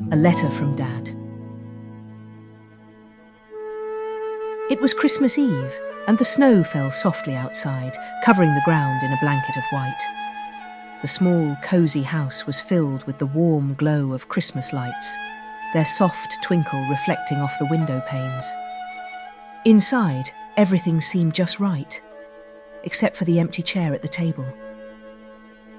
A letter from Dad. It was Christmas Eve, and the snow fell softly outside, covering the ground in a blanket of white. The small, cosy house was filled with the warm glow of Christmas lights, their soft twinkle reflecting off the window panes. Inside, everything seemed just right, except for the empty chair at the table.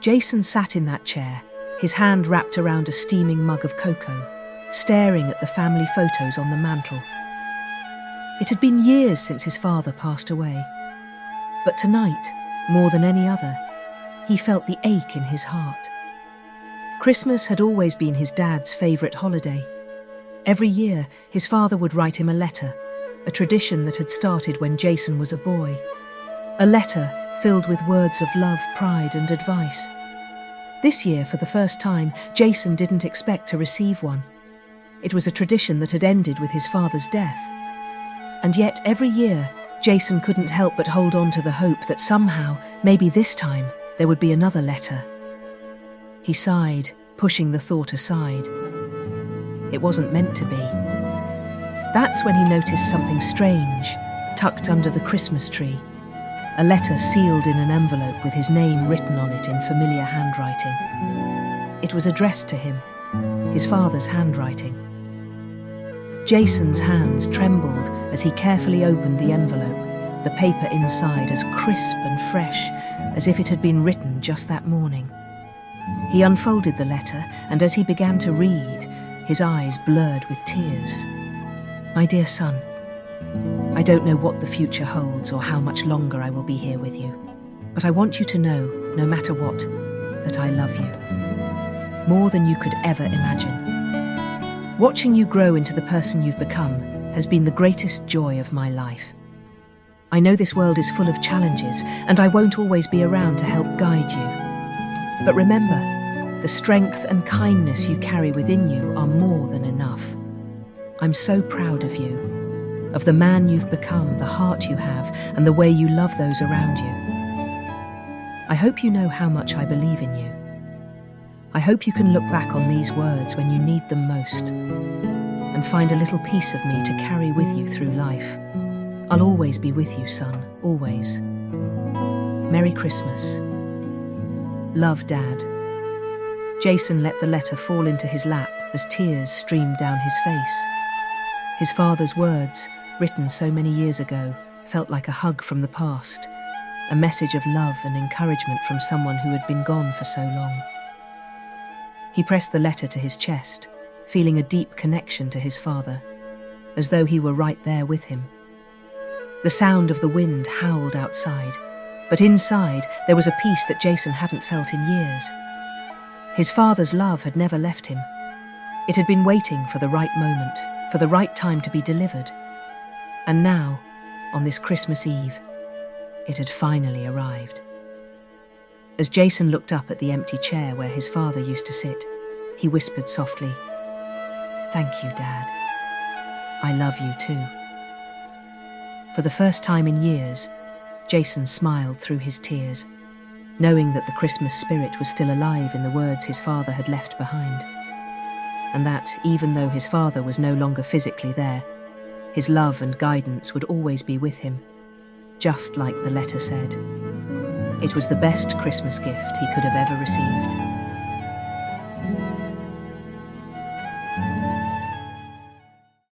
Jason sat in that chair, his hand wrapped around a steaming mug of cocoa, staring at the family photos on the mantel. It had been years since his father passed away, but tonight, more than any other, he felt the ache in his heart. Christmas had always been his dad's favourite holiday. Every year, his father would write him a letter, a tradition that had started when Jason was a boy. A letter filled with words of love, pride and advice. This year, for the first time, Jason didn't expect to receive one. It was a tradition that had ended with his father's death. And yet, every year, Jason couldn't help but hold on to the hope that somehow, maybe this time, there would be another letter. He sighed, pushing the thought aside. It wasn't meant to be. That's when he noticed something strange, tucked under the Christmas tree. A letter sealed in an envelope with his name written on it in familiar handwriting. It was addressed to him, his father's handwriting. Jason's hands trembled as he carefully opened the envelope, the paper inside as crisp and fresh as if it had been written just that morning. He unfolded the letter, and as he began to read, his eyes blurred with tears. "My dear son, I don't know what the future holds or how much longer I will be here with you, but I want you to know, no matter what, that I love you, more than you could ever imagine. Watching you grow into the person you've become has been the greatest joy of my life. I know this world is full of challenges, and I won't always be around to help guide you. But remember, the strength and kindness you carry within you are more than enough. I'm so proud of you, of the man you've become, the heart you have, and the way you love those around you. I hope you know how much I believe in you. I hope you can look back on these words when you need them most and find a little piece of me to carry with you through life. I'll always be with you, son, always. Merry Christmas. Love, Dad." Jason let the letter fall into his lap as tears streamed down his face. His father's words, written so many years ago, felt like a hug from the past, a message of love and encouragement from someone who had been gone for so long. He pressed the letter to his chest, feeling a deep connection to his father, as though he were right there with him. The sound of the wind howled outside, but inside there was a peace that Jason hadn't felt in years. His father's love had never left him. It had been waiting for the right moment, for the right time to be delivered. And now, on this Christmas Eve, it had finally arrived. As Jason looked up at the empty chair where his father used to sit, he whispered softly, "Thank you, Dad. I love you too." For the first time in years, Jason smiled through his tears, knowing that the Christmas spirit was still alive in the words his father had left behind, and that, even though his father was no longer physically there, his love and guidance would always be with him, just like the letter said. It was the best Christmas gift he could have ever received.